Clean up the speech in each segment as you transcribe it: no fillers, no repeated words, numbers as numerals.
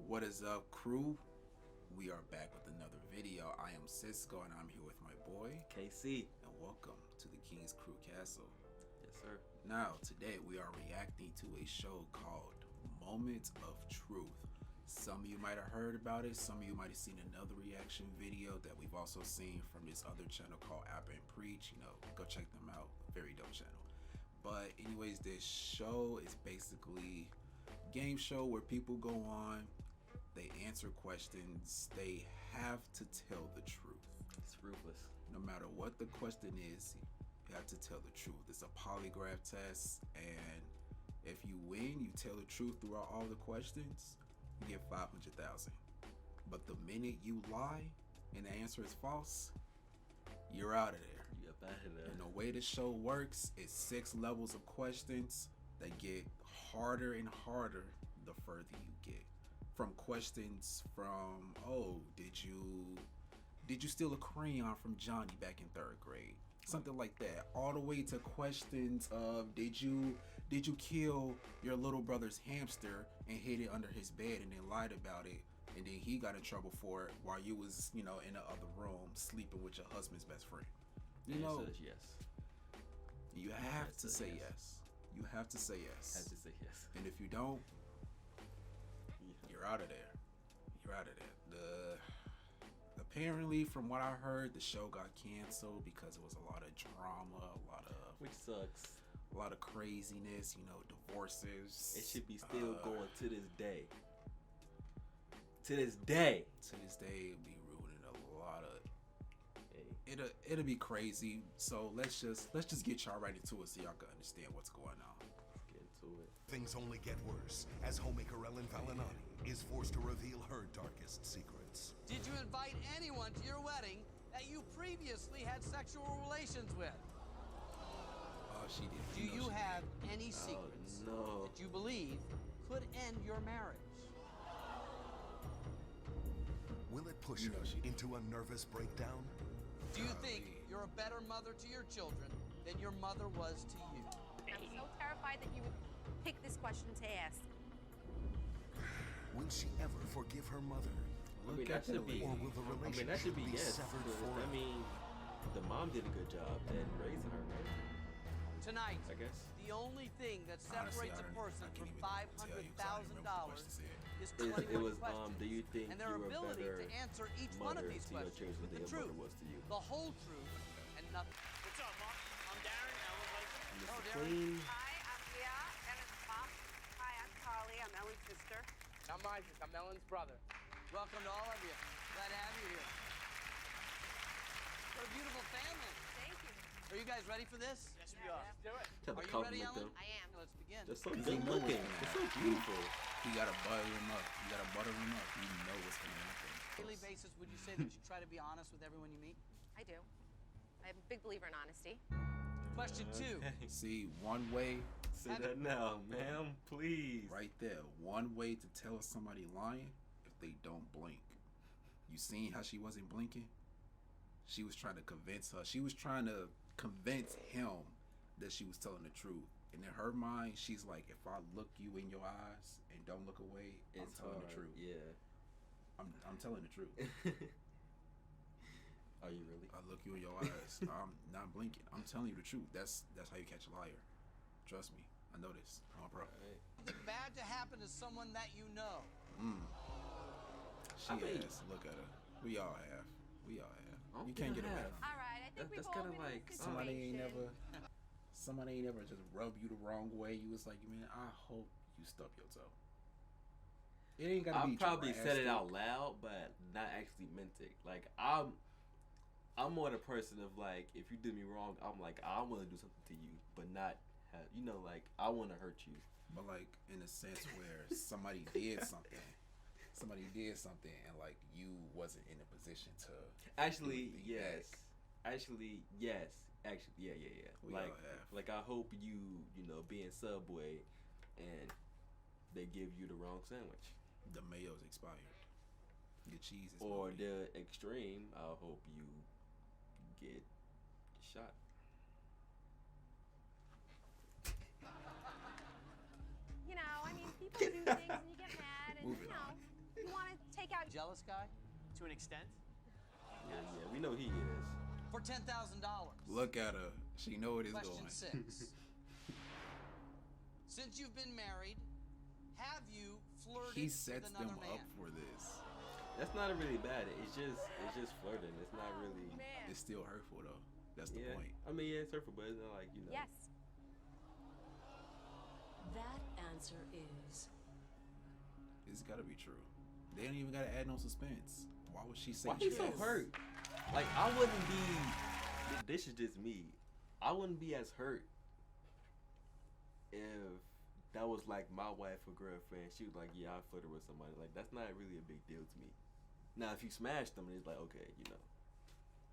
What is up, crew? We are back with another video. I am Cisco and I'm here with my boy KC, and welcome to the King's Crew Castle. Yes sir. Now today we are reacting to a show called Moments of Truth. Some of you might have heard about it, some of you might have seen another reaction video that we've also seen from this other channel called App and Preach. You know, go check them out, very dope channel. But anyways, this show is basically a game show where people go on, they answer questions, they have to tell the truth. It's ruthless. No matter what the question is, you have to tell the truth. It's a polygraph test, and if you win, you tell the truth throughout all the questions, you get 500,000. But the minute you lie and the answer is false, you're out of there. You up out of there. And the way the show works is 6 levels of questions that get harder and harder the further you get. From questions from, oh, did you steal a crayon from Johnny back in 3rd grade? Something like that. All the way to questions of, did you kill your little brother's hamster and hid it under his bed and then lied about it, and then he got in trouble for it while you was, in the other room sleeping with your husband's best friend. You know, yes. You have to say yes. You have to say yes. Have to say yes. And if you don't, you're out of there. You're out of there. Apparently, from what I heard, the show got canceled because it was a lot of drama, which sucks. A lot of craziness, divorces. It should be still going to this day. To this day. To this day, it'll be ruining a lot of. It'll be crazy. So let's just get y'all right into it so y'all can understand what's going on. To it. Things only get worse as homemaker Ellen Valinani is forced to reveal her darkest secrets. Did you invite anyone to your wedding that you previously had sexual relations with? Oh, she did. Do you have any secrets that you believe could end your marriage? Will it push her into a nervous breakdown? Do you think you're a better mother to your children than your mother was to you? I'm so terrified that you would pick this question to ask. Will she ever forgive her mother? Or will the relationship be yes. severed forever? The mom did a good job at raising her, right? Tonight, I guess. The only thing that separates a person from $500,000 is it 21 was, questions, do you think and their you were ability better to answer each one of these questions with the truth, was to you? the whole truth, and nothing. What's up, Mom? I'm Darren. Oh, Darren. Hi, I'm Leah, Ellen's mom. Hi, I'm Carly. I'm Ellen's sister. I'm Isaac. I'm Ellen's brother. Welcome to all of you. Glad to have you here. What a beautiful family. Thank you. Are you guys ready for this? Yes, we are. Let's do it. Are you ready, Ellen? I am. Let's begin. They're so good looking. They're so beautiful. You gotta butter him up. You know what's gonna happen. On a daily basis, would you say that you try to be honest with everyone you meet? I do. I'm a big believer in honesty. Question 2. See, one way. Say that now, ma'am, please. Right there. One way to tell somebody lying, if they don't blink. You seen how she wasn't blinking? She was trying to convince her. She was trying to convince him that she was telling the truth. And in her mind, she's like, if I look you in your eyes and don't look away, I'm telling the truth. Yeah. I'm telling the truth. Are you really? I look you in your eyes. I'm not blinking. I'm telling you the truth. That's how you catch a liar. Trust me. I know this. I'm a pro. Is it bad to happen to someone that you know? She has. Look at her. We all have. You can't get away. All right, I think we've that's all kind been of in like this somebody ain't situation. never just rub you the wrong way. You was like, man, I hope you stub your toe. It ain't gotta be. I probably said it out loud, but not actually meant it. Like I'm more the person of like, if you did me wrong, I'm like, I want to do something to you, but not have, like I want to hurt you. But like in a sense where somebody did something. And like you wasn't in a position to actually yes yeah like I hope you be in Subway and they give you the wrong sandwich, the mayo's expired, the cheese is or moldy. the extreme, I hope you get shot. I mean, people do things and you get mad and, Moving on. jealous guy? To an extent. Yeah, we know he is. For $10,000. Look at her. She know what it's Question going. 6. Since you've been married, have you flirted He with sets another them man? up for this. That's not really bad. It's just flirting. It's not really. Man. It's still hurtful though. That's the Yeah. point. I mean, yeah, it's hurtful, but it's not like, you know. Yes. That answer is It's gotta be true. They don't even gotta add no suspense. Why would she say Why he yes? so hurt? Like, I wouldn't be. This is just me. I wouldn't be as hurt if that was like my wife or girlfriend. She was like, "Yeah, I flirted with somebody." Like, that's not really a big deal to me. Now, if you smash them, it's like, okay, you know,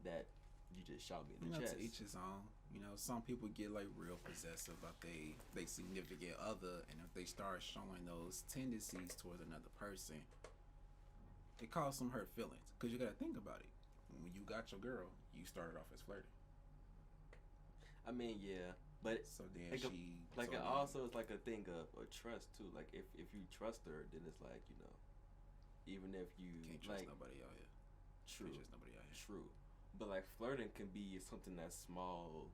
that you just shot me in the chest. To each his own. You know, some people get like real possessive about they significant other, and if they start showing those tendencies towards another person, it causes some hurt feelings. Cause you gotta think about it. When you got your girl, you started off as flirting. I mean, yeah, but So then like she it also is like a thing of trust too. Like, if you trust her, then it's like, you know, even if you can't trust like nobody out here. true, Can't trust nobody out here. true, but like flirting can be something that's small,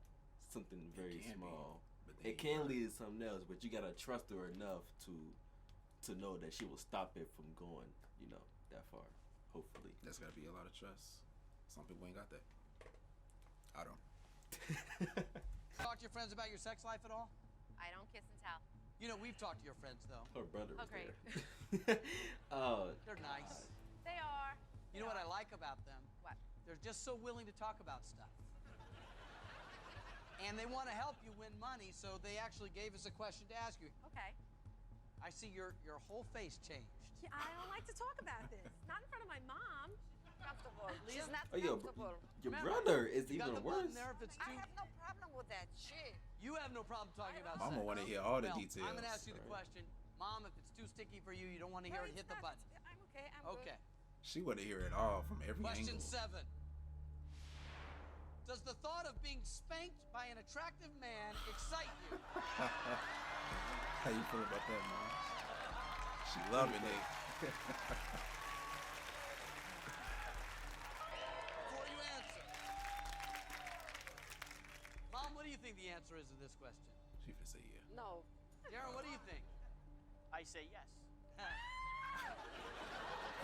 something very can be, small. but then It you can gotta- lead to something else, but you gotta trust her enough to know that she will stop it from going, you know, that far. Hopefully. That's gotta be a lot of trust. Some people ain't got that. I don't. Talk to your friends about your sex life at all? I don't kiss and tell. You know, we've talked to your friends though. Her brother was Oh, great. there. Oh, They're nice. They are. You know what I like about them? What? They're just so willing to talk about stuff. And they want to help you win money, so they actually gave us a question to ask you. Okay. I see your whole face changed. Yeah, I don't like to talk about this. Not in front of my mom. Comfortable. She's not oh, your comfortable. your brother is You got even the button worse. there if it's I too. have no problem with that shit. You have no problem talking about Mama sex. want to hear all the Well, details. I'm gonna ask you the Right. question, Mom. If it's too sticky for you, you don't want to hear No, it. it's Hit the not. button. I'm okay. I'm Okay. She want to hear it all from every Question angle. 7. Does the thought of being spanked by an attractive man excite you? How you feel about that, Mom? She loving it. Before you answer, Mom, what do you think the answer is to this question? She finna say yeah. No. Darren, what do you think? I say yes.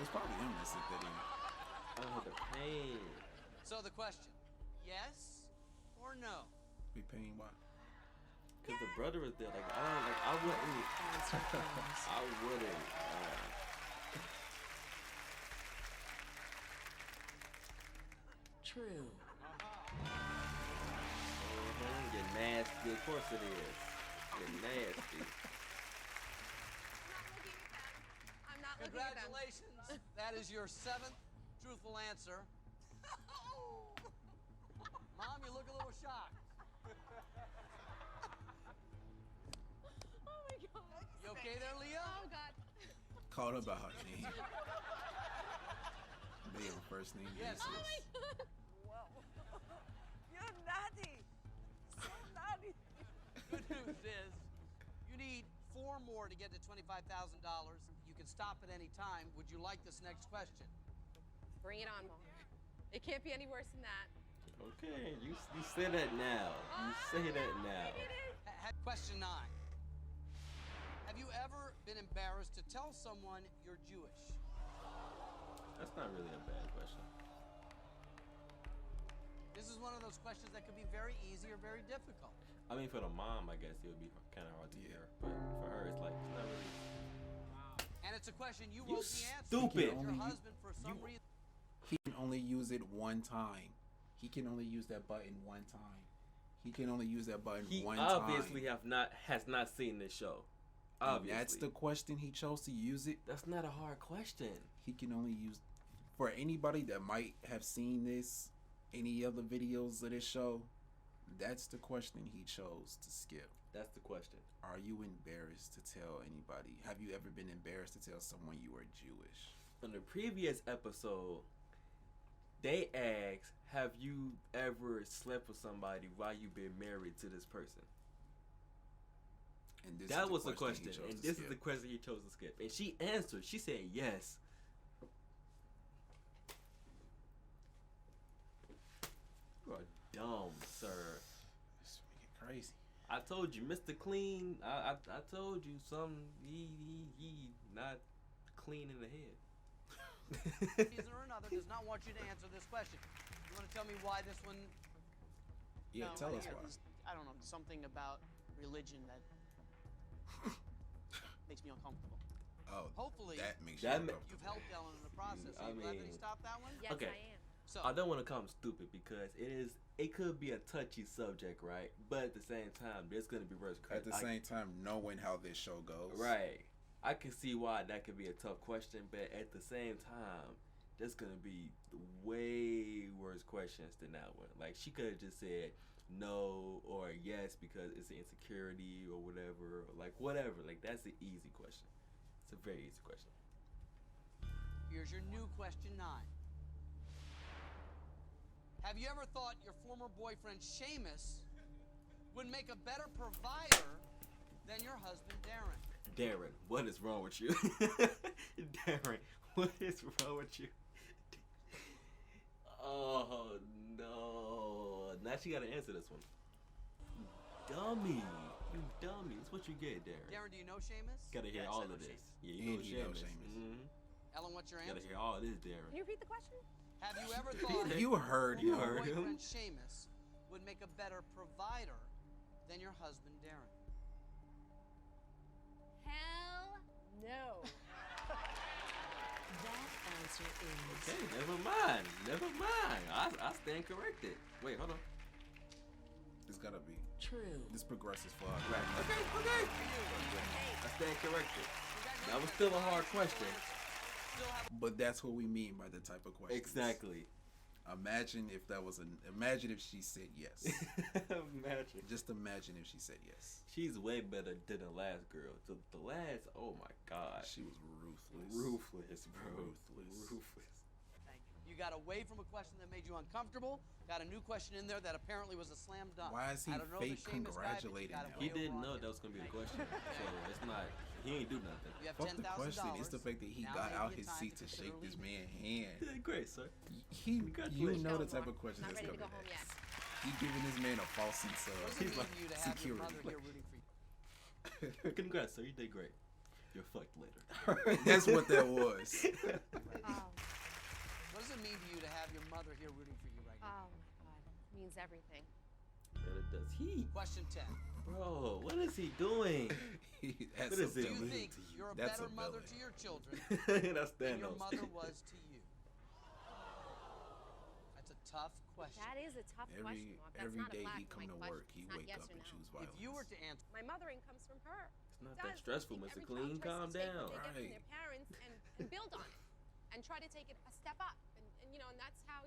It's probably him that said that in. Oh, the pain. So the question, yes or no? Be paying why? Cause the brother was there. Like, I wouldn't. Answer comes I wouldn't. true. You're nasty. Of course it is. You're nasty. I'm not looking at them. Congratulations. That is your 7th truthful answer. Mom, you look a little shocked. Oh my god. You okay there, Leah? Oh god. Called her by her name. They have a first name Yes. basis. Whoa. You're naughty. So naughty. Good news is, you need 4 more to get to $25,000. You can stop at any time. Would you like this next question? Bring it on, Mom. It can't be any worse than that. Okay, you say that now. You say that now. Question 9. Have you ever been embarrassed to tell someone you're Jewish? That's not really a bad question. This is one of those questions that could be very easy or very difficult. I mean, for the mom, I guess it would be kind of hard to hear. But for her, it's like, it's not really. And it's a question you You wrote the answer. stupid. Your husband, for some reason. He can only use it one time. He can only use that button one time. He can only use that button He one obviously time. has not seen this show. And Obviously. that's the question he chose to use it. That's not a hard question. He can only use, for anybody that might have seen this, any other videos of this show, that's the question he chose to skip. That's the question. Are you embarrassed to tell anybody? Have you ever been embarrassed to tell someone you are Jewish? In the previous episode, they asked, have you ever slept with somebody while you've been married to this person? And this That is was the he question. chose And to this is skip. the question he chose to skip. And she answered. She said yes. dumb, sir. This make it crazy. I told you, Mr. Clean. I told you he not clean in the head. reason or another does not want you to answer this question. You want to tell me why this one? Yeah, No, tell I- us why. I don't know, something about religion that makes me uncomfortable. Oh, Hopefully, that makes That you ma- uncomfortable. you've helped Ellen in the process. I Are you glad that he mean- stopped that one? Yes, Okay. I am. So, I don't want to come stupid because it could be a touchy subject, right? But at the same time, there's gonna be worse. At the same time, knowing how this show goes. right? I can see why that could be a tough question, but at the same time, there's gonna be way worse questions than that one. Like she could have just said no or yes because it's an insecurity or whatever, or like whatever. Like that's an easy question. It's a very easy question. here's your new question 9. Have you ever thought your former boyfriend Seamus would make a better provider than your husband Darren? Darren, what is wrong with you? Darren, what is wrong with you? Oh no! Now she gotta answer this one. Dummy, you dummy. That's what you get, Darren. Darren, do you know Seamus? Gotta hear Yes, all I know of this. Seamus. Yeah, And you know you know Seamus. Seamus. Mm-hmm. Ellen, what's your Gotta answer? hear all this, Darren. Can you repeat the question? Have you ever thought You heard You him. heard him. boyfriend Seamus would make a better provider than your husband Darren? Hell no. That answer is Okay, never mind. Never mind. I stand corrected. Wait, hold on. It's gotta be. true. This progresses far. Right. Okay. I stand corrected. That was still a hard question. But that's what we mean by the type of question. Exactly. Imagine if that was imagine if she said yes. Imagine. Just imagine if she said yes. She's way better than the last girl. The last, oh my god. She was ruthless. Ruthless, bro. Ruthless. Ruthless. Thank you. You got away from a question that made you uncomfortable. Got a new question in there that apparently was a slam dunk. Why is he I don't know the fake Seamus guy, but you congratulating got him? He away didn't over know on that him. was gonna be the question. So it's not, he ain't do nothing. You have Fuck the $10,000. question. It's the fact that he Now got may out be a his time seat to consider shake this leaving. man's hand. You did great, sir. You Congratulations. know the No type more. of question Not that's ready to coming go home next. yet. He giving this man a false sense What of does it mean to you to have your security. mother here rooting for you? Congrats, sir. You did great. You're fucked later. That's what that was. Oh, What does it mean to you to have your mother here rooting for you right now? oh my God. It means everything. But it does he, Question 10. bro? What is he doing? That's What a is Do it? you villain think to you. you're a That's better a mother villain. to your children That's than your Thanos. mother was to you? That's a tough question. That is a tough question. Mark. That's Every not a day black he and come white to question. work, he It's not wake yes up or and no. choose If violence. you were to answer, My mothering comes from her. It's not It that does. stressful, Every Mr. child Clean. tries Calm to take down. what they get from Right. their parents and build on it, and try to take it a step up, and you know, and that's how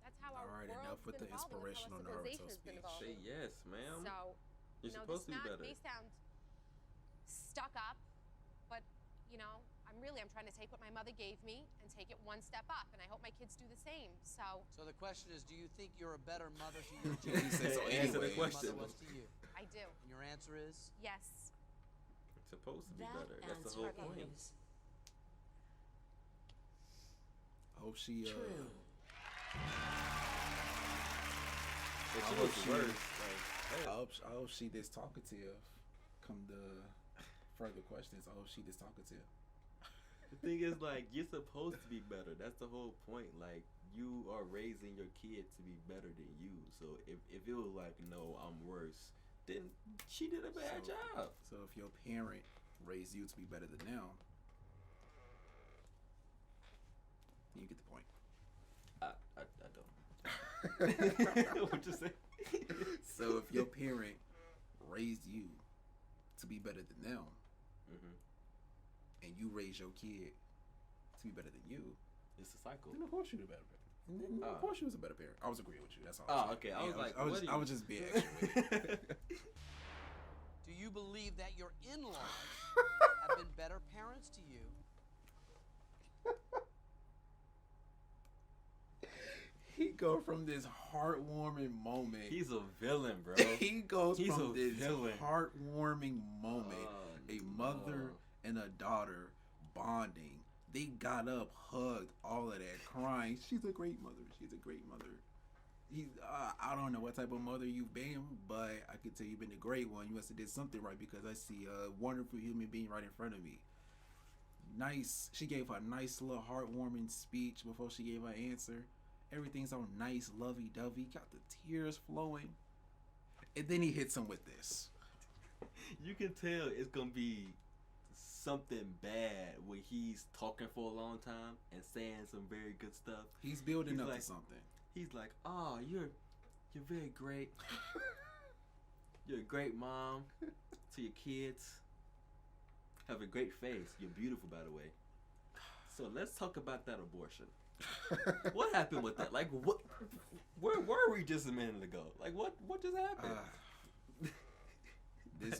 that's how our All right, world's enough with been the evolving, that's how inspirational our Naruto civilization's been speech. evolving. Say yes, ma'am. So, You're you know, supposed to this be better. may sound stuck up, but you know, I'm trying to take what my mother gave me and take it one step up, and I hope my kids do the same. So, so the question is, do you think you're a better mother to your He children said so Answer the than anyway. your question. mother was to you? I do. And your answer is? Yes. It's supposed to be That better. That's the answer whole point. is Hope she true. If I she hope was she- worse, like, I hope she this talkative. Come to further questions. I hope she this talkative. the thing is, like, you're supposed to be better. That's the whole point. Like, you are raising your kid to be better than you. So if it was like, no, I'm worse, then she did a bad So- job. So if your parent raised you to be better than them, you get the point. I don't. What you say? So if your parent raised you to be better than them, Mhm. and you raise your kid to be better than you, It's a cycle. then of course you're the better parent. And then of course you was a better parent. I was agreeing with you. That's all. Oh, okay. I was like, what do I you- was just being extra with it. Do you believe that your in-laws have been better parents to you? He go from this heartwarming moment. He's a villain, bro. He goes He's from a this villain. heartwarming moment, Oh, a mother no. and a daughter bonding. They got up, hugged, all of that, crying. She's a great mother. She's a great mother. I don't know what type of mother you've been, but I could tell you've been a great one. You must have did something right because I see a wonderful human being right in front of me. Nice. She gave a nice little heartwarming speech before she gave her answer. Everything's all nice, lovey-dovey. Got the tears flowing. And then he hits him with this. You can tell it's gonna be something bad when he's talking for a long time and saying some very good stuff. He's building up like, to something. He's like, "Oh, you're very great. You're a great mom to your kids. Have a great face. You're beautiful, by the way. So let's talk about that abortion. What happened with that? Like, what? Where were we just a minute ago? Like, what just happened?" This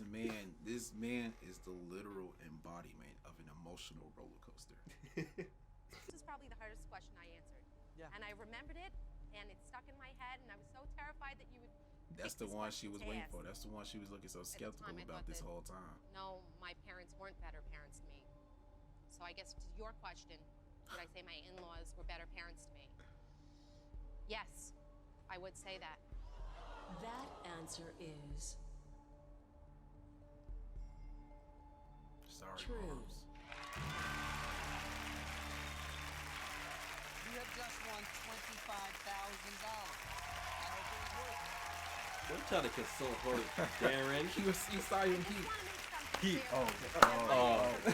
man is the literal embodiment of an emotional roller coaster. This is probably the hardest question I answered. Yeah. And I remembered it, and it stuck in my head, and I was so terrified that you would. That's pick the this one question she was to waiting ask. for. That's the one she was looking so skeptical time, I about thought this that- whole time. No, my parents weren't better parents to me. So I guess to your question, would I say my in-laws were better parents to me? Yes, I would say that. That answer is Sorry, true. moms. You have just won $25,000. I hope it was worth it. Don't try to console her, Darren. He saw him. I just want to make something He-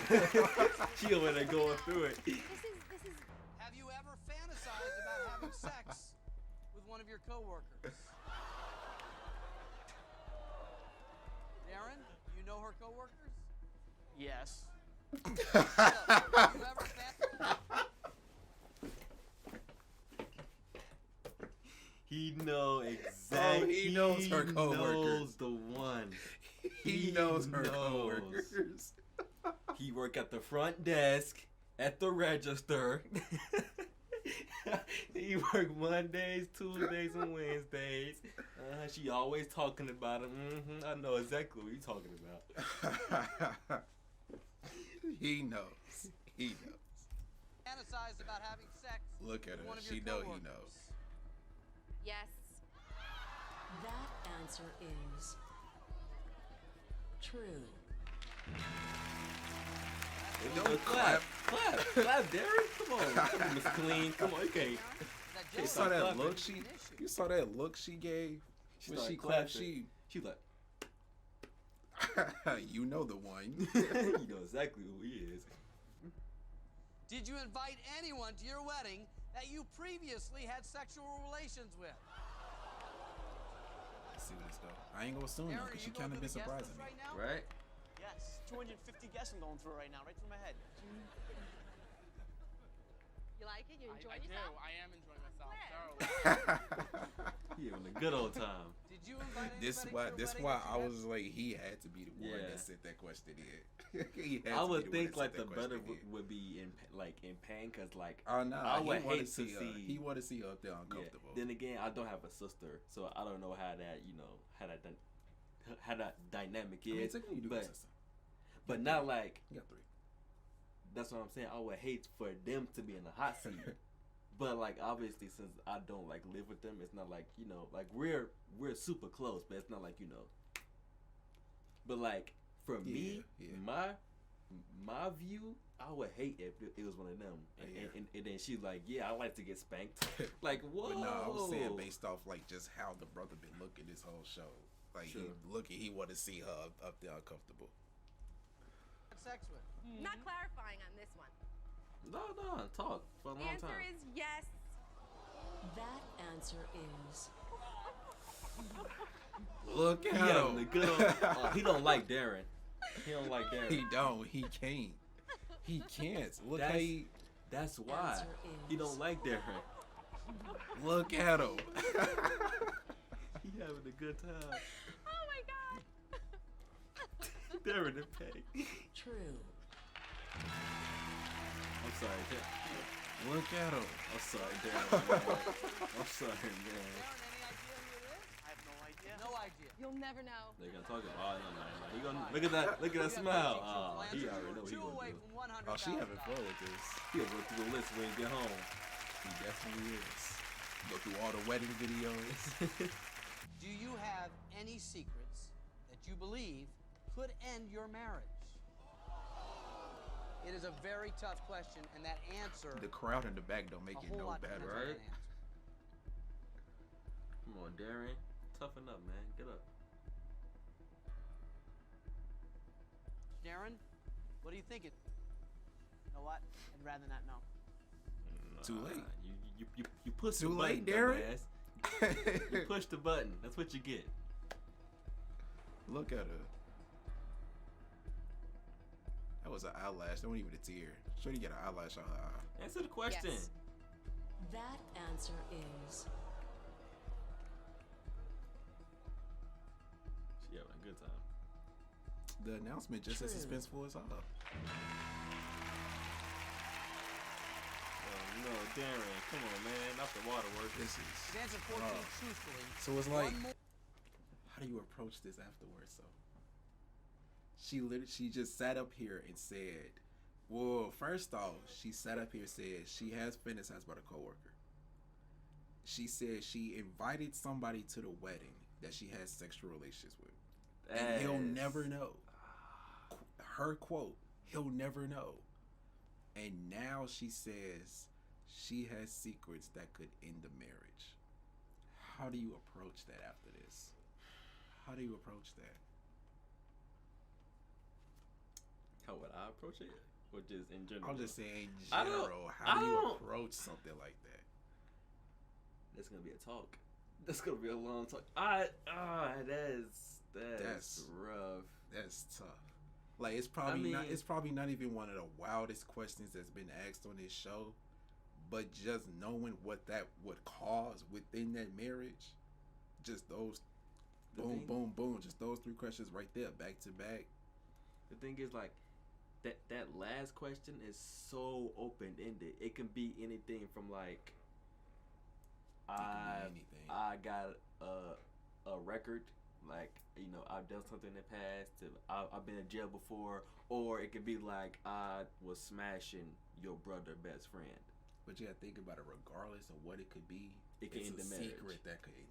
clear. She over there going through it. This is. Have you ever fantasized about having sex with one of your coworkers? Darren, you know her coworkers? Yes. Have you ever He know exactly. Oh, he knows her He coworkers. knows the one. He knows her knows. coworkers. He work at the front desk, at the register. He work Mondays, Tuesdays, and Wednesdays. She always talking about him. I know exactly what you talking about. He knows. He knows. fantasized about having sex Look at with her. one of She your know he coworkers? knows. Yes. That answer is true. Don't clap, Darren. Come on, Miss Clean. Come on, okay. That You Joe saw that clapping. look she. You saw that look she gave when started she clapped. clapping. She like, You know the one. you know exactly who he is. Did you invite anyone to your wedding that you previously had sexual relations with? Let's see where this go. I ain't gonna assume though, Aaron, because are she you kind going of through been the guest surprising list me. right now? Right? Yes. 250 guests I'm going through right now, right through my head. You like it? You I enjoying do. yourself? I am enjoying myself glad. thoroughly. He having a good old time. Did you invite anybody This to why your this wedding why that I you had? was like he had to be the one Yeah. that sent that question in. He had I to be would the one think that like sent the that better question in. would be in pain, cause like Oh no, I would he wanted hate to to see her. see. He wanted to see her up there Yeah. uncomfortable. Then again, I don't have a sister, so I don't know how that how that dynamic I mean, is. technically you do but have a sister. but not like You got 3. that's what I'm saying. I would hate for them to be in the hot seat. But like obviously, since I don't like live with them, it's not like like we're super close, but it's not like But like for me, Yeah. my view, I would hate if it was one of them, and then she's like, yeah, I like to get spanked. Like whoa. But no, I was saying based off like just how the brother been looking this whole show. Like Sure. he wanted to see her up there uncomfortable. Had sex with? Not clarifying on this one. No, talk for a The long answer time. is yes. That answer is Look at He having a him. good old, he don't like Darren. He don't like Darren. He don't. He can't. He can't. Look how he. That's why Answer he is- don't like Darren. Look at him. He having a good time. Oh my god. Darren and Peg. true. I'm sorry, Darren. Look at him. I'm sorry, Darren. I'm sorry, man. Aaron, any idea who it is? I have no idea. No idea. You'll never know. They're gonna talk about. Oh, no. He gonna look at that. Look at that smile. Oh, he already know what he Two gonna away do. from $100,000. Oh, she having fun with this. He'll go through the list when he get home. He definitely is. Go through all the wedding videos. Do you have any secrets that you believe could end your marriage? It is a very tough question, and that answer... The crowd in the back don't make a it whole no lot better. depends on that right? answer. Come on, Darren. Toughen up, man. Get up. Darren, what are you thinking? You know what? I'd rather not know. Too late. You push Too the late, button, Darren. dumbass. You push the button. That's what you get. Look at her. That was an eyelash. Don't even a tear. Shouldn't get an eyelash on her eye. Answer the question. Yes. That answer is She having a good time. The announcement just as True. suspenseful as her. You know, Darren, come on, man. Not the waterworks. This is. He's answered 14 truthfully. So it's like, One more. how do you approach this afterwards? So she just sat up here and said, well, first off, she sat up here and said she has fantasized about a coworker. She said she invited somebody to the wedding that she has sexual relations with. And he'll never know. Her quote, he'll never know. And now she says she has secrets that could end the marriage. How do you approach that after this? How do you approach that? How would I approach it? Or just in general? I'm just saying in I don't- general, how do I you don't- approach something like that? That's gonna be a talk. That's gonna be a long talk. That's rough. That's tough. Like it's probably not. mean- It's probably not even one of the wildest questions that's been asked on this show, but just knowing what that would cause within that marriage, just those, The boom, thing- boom, boom, just those three questions right there, back to back. The thing is, like, that last question is so open ended. It can be anything from like, anything. I got a record, like, you know, I've done something in the past. I've been in jail before, or it could be like I was smashing your brother best friend. But you gotta think about it. Regardless of what it could be, It can it's end a the marriage. secret that could end.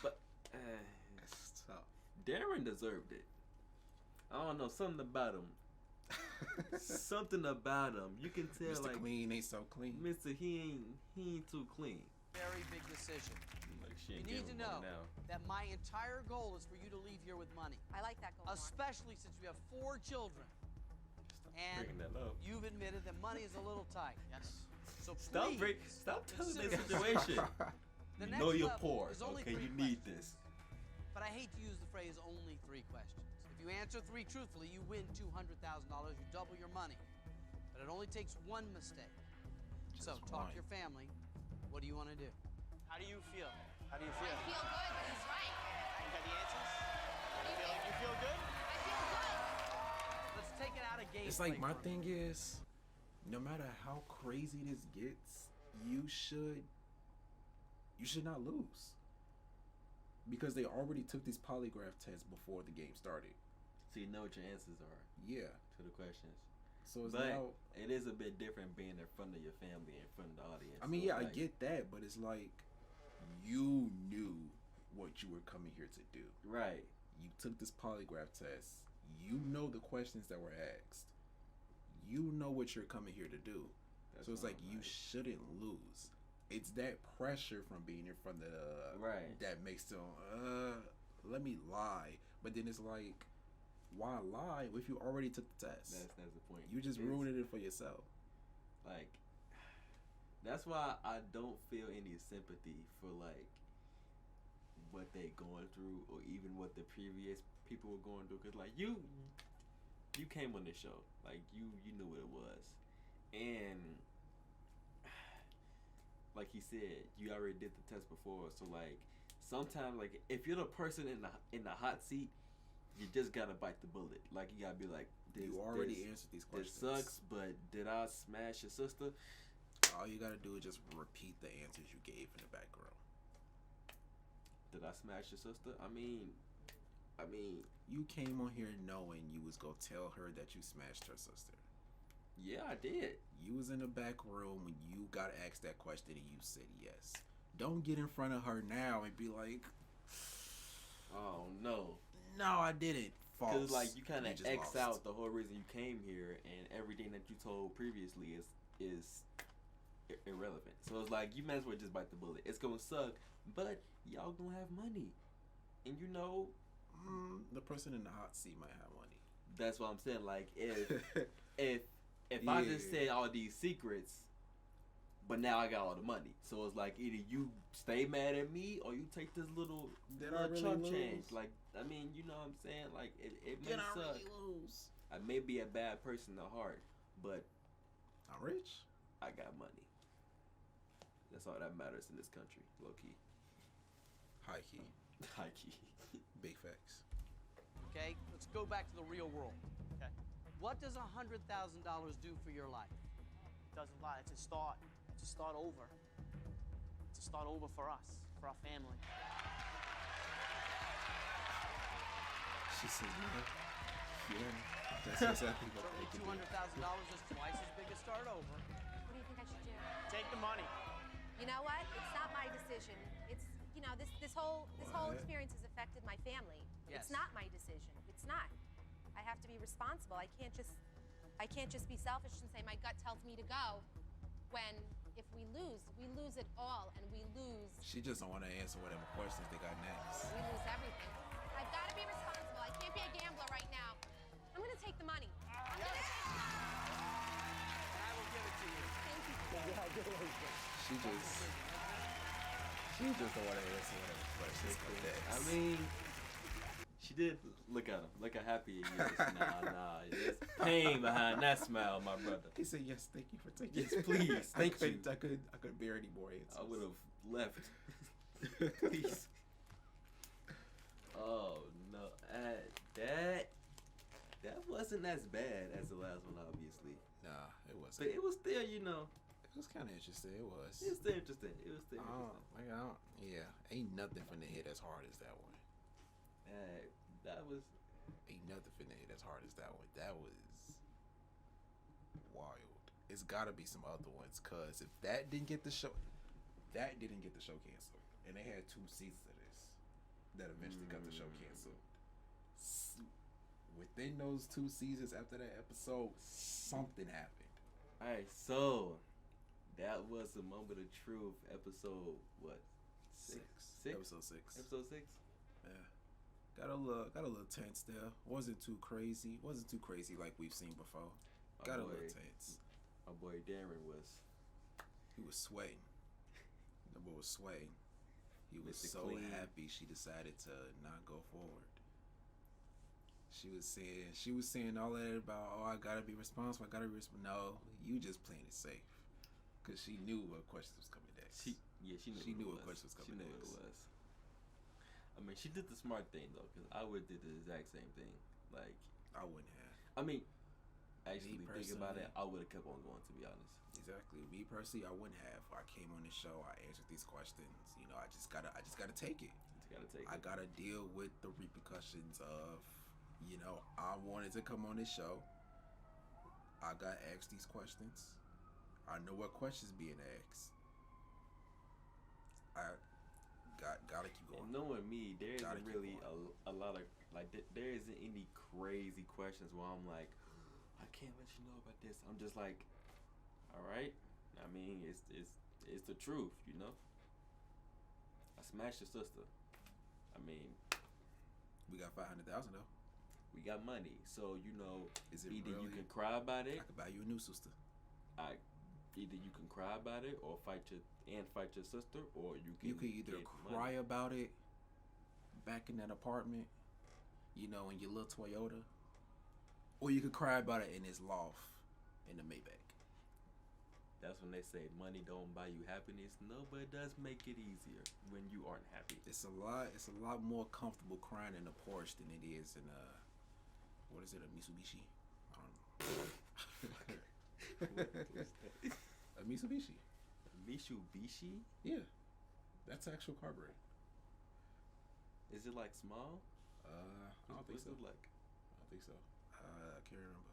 But That's tough. Darren deserved it. I don't know, something about him. Something about him. You can tell, Mr. like, Clean ain't so clean. Mr. He ain't too clean. Very big decision. Like, she You ain't need giving to money know now. that my entire goal is for you to leave here with money. I like that goal, Mark. Especially since we have 4 children. And Bringing that up. you've admitted that money is a little tight. Yes. So Stop please, telling this consider situation. The You next know you're level poor. is only Okay, 3 you need questions. this. But I hate to use the phrase only 3 questions. If you answer 3 truthfully, you win $200,000. You double your money. But it only takes 1 mistake. So Just talk one. to your family. What do you want to do? How do you feel? How do you I feel? feel good, but he's right. You got the answers? What do you think? You feel good? I feel good. Let's take it out of gameplay. It's like my for me. thing is, no matter how crazy this gets, you should not lose. Because they already took this polygraph test before the game started. So you know what your answers are Yeah. to the questions. So it's But now. it is a bit different being in front of your family and in front of the audience. I mean, So yeah, it's I get that, but it's like you knew what you were coming here to do. Right. You took this polygraph test. You know the questions that were asked. You know what you're coming here to do. That's So it's what like I'm you shouldn't lose. It's that pressure from being in front of the Right. that makes them let me lie. But then it's like, why lie if you already took the test? That's the point. You just It's- ruined it for yourself. Like, that's why I don't feel any sympathy for like what they going through, or even what the previous people were going through. Cause like you came on this show, like you knew what it was, and like he said, you already did the test before. So like sometimes, like if you're the person in the hot seat, you just gotta bite the bullet. Like you gotta be like, You already answered these This questions. sucks, but did I smash your sister? All you gotta do is just repeat the answers you gave in the background. Did I smash your sister? I mean, You came on here knowing you was gonna tell her that you smashed her sister. Yeah, I did. You was in the back room when you got asked that question and you said yes. Don't get in front of her now and be like, Oh no. no, I didn't. False. Because like you kind of just X lost. out the whole reason you came here, and everything that you told previously is irrelevant. So it's like you might as well just bite the bullet. It's gonna suck, but y'all gonna have money, and you know. The person in the hot seat might have money. That's what I'm saying. Like if I just said all these secrets, but now I got all the money, so it's like either you stay mad at me or you take this little chump change. Like I mean, you know what I'm saying? Like it may suck. Really lose? I may be a bad person at heart, but I'm rich. I got money. That's all that matters in this country, low key. High key. High key. Big facts. Okay, let's go back to the real world. Okay. What does $100,000 do for your life? Doesn't lie. It's a start. It's a start over. It's a start over for us, for our family. She said, yeah. That's exactly what they Certainly can do. $200,000 is twice as big a start over. What do you think I should do? Take the money. You know what? It's not my decision. It's this whole What? experience has affected my family. Yes. It's not my decision. It's not. I have to be responsible. I can't just be selfish and say my gut tells me to go. When if we lose it all, and we lose. She just don't want to answer whatever questions they got next. We lose everything. I've got to be responsible. I can't be a gambler right now. I'm gonna take the money. I'm gonna take the money. I will give it to you. Thank you. She just don't want to answer whatever questions come next. I mean, she did. Look at him. Look how happy he is. Nah. There's pain behind that smile, my brother. He said, yes, thank you for taking Yes, it. please. Thank you. I couldn't bear any more answers. I would have left. Please. Oh no, that wasn't as bad as the last one, obviously. Nah, it But wasn't. it was still, you know, It was kind of interesting. It was. it was still interesting. Yeah, ain't nothing finna hit as hard as that one. That was. Ain't nothing finna hit as hard as that one. That was wild. It's gotta be some other ones, cause if that didn't get the show canceled, and they had 2 seasons of this that eventually got the show canceled. Within those 2 seasons after that episode, something happened. Alright, so that was the Moment of Truth episode. What? 6? Episode 6. Episode 6. Yeah. Got a little tense there. Wasn't too crazy like we've seen before. Got a little tense. My boy Darren was. He was sweating. The boy was sweating. He was Mr. so Clean. happy she decided to not go forward. She was saying all that about, oh, I gotta be responsible. No, you just playing it safe, cause she knew what questions was coming next. She knew what questions was coming She knew next. what it was. I mean, she did the smart thing though, cause I would did the exact same thing. Like, I wouldn't have. I mean, actually Me think about personally. it, I would have kept on going. To be honest. Exactly. Me personally, I wouldn't have. I came on the show. I answered these questions. You know, I just gotta take it. Just gotta take I it. gotta deal with the repercussions of, you know, I wanted to come on this show. I got asked these questions. I know what questions being asked. I gotta keep going. And knowing me, there Gotta isn't keep really going. a lot of like there isn't any crazy questions where I'm like, I can't let you know about this. I'm just like, all right. I mean, it's the truth, you know. I smashed your sister. I mean, We got 500,000 though. we got money, so you know, Is it either you really? can cry about it. I could buy you a new sister. Either you can cry about it or fight your sister, or you can. You could either get cry money. about it back in that apartment, you know, in your little Toyota, or you could cry about it in his loft in the Maybach. That's when they say money don't buy you happiness. No, but it does make it easier when you aren't happy. It's a lot more comfortable crying in a Porsche than it is in what is it, a Mitsubishi? I don't know. A Mitsubishi. Mitsubishi? Yeah, that's actual carburetor. Is it like small? I don't think What's so. it like? I don't think so. I can't remember.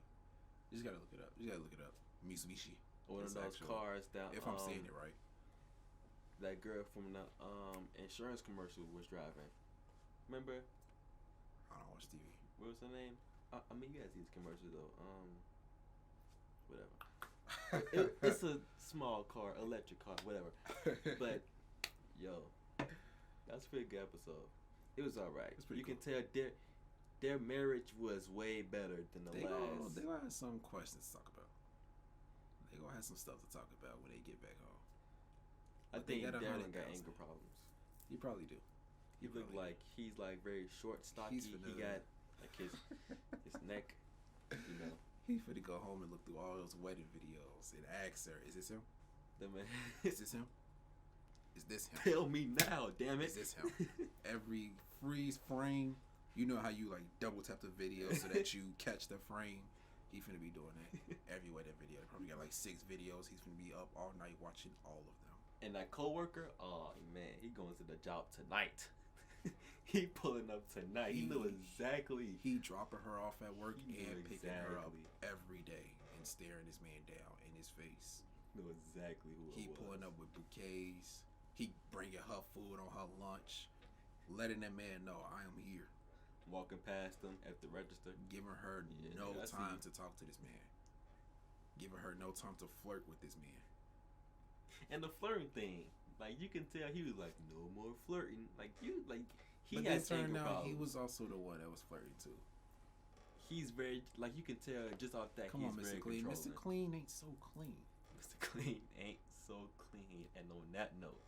You just gotta look it up. You gotta look it up. Mitsubishi. One of It's those actual- cars that If I'm saying it right. that girl from the insurance commercial was driving. Remember? I don't watch TV. What was her name? I mean, you guys see this commercial though. Whatever. It's a small car, electric car, whatever. But yo, that's a pretty good episode. It was alright. You can tell their marriage was way better than the last. They gonna have some questions to talk about. They gonna have some stuff to talk about when they get back home. I But they think got Darren 100,000. got anger problems. You probably do. He looked like he's like very short, stocky. He's He finna- got like his neck, you know. He finna go home and look through all those wedding videos and ask her, "Is this him? The man. Is this him? Is this him? Tell me now, damn it. Is this him?" Every freeze frame, you know how you like double tap the video so that you catch the frame. He finna be doing that every wedding video. Probably got like 6 videos. He's finna be up all night watching all of them. And that coworker, oh man, he going to the job tonight. He pulling up tonight. He knew exactly. He dropping her off at work He knew and picking her up exactly. every day and staring this man down in his face. Knew exactly who He it was. pulling up with bouquets. He bringing her food on her lunch, letting that man know I am here. Walking past him at the register. Giving her Yeah, no I see. time to talk to this man. Giving her no time to flirt with this man. And the flirting thing, like you can tell he was like, no more flirting. Like you, like he But has then turned anger out problems. he was also the one that was flirting too. He's very, like you can tell just off that. Come he's on, Mr. very Clean. controlling. Mr. Clean ain't so clean. Mr. Clean ain't so clean. And on that note,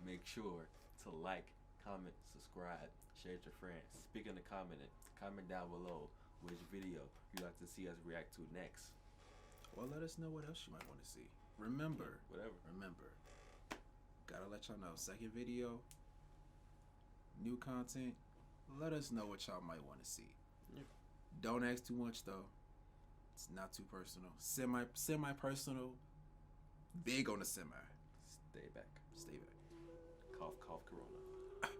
make sure to like, comment, subscribe, share with your friends. Speaking of commenting, comment down below which video you'd like to see us react to next. Well, let us know what else you might want to see. Remember, Whatever. gotta let y'all know. Second video, new content. Let us know what y'all might want to see. Yeah. Don't ask too much though. It's not too personal. Semi personal. Big on the semi. Stay back. Stay back. Cough, cough, corona.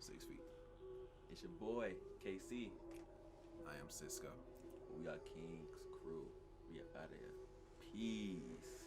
6 feet. It's your boy, KC. I am Cisco. We are King's Crew. We are out of here. Peace.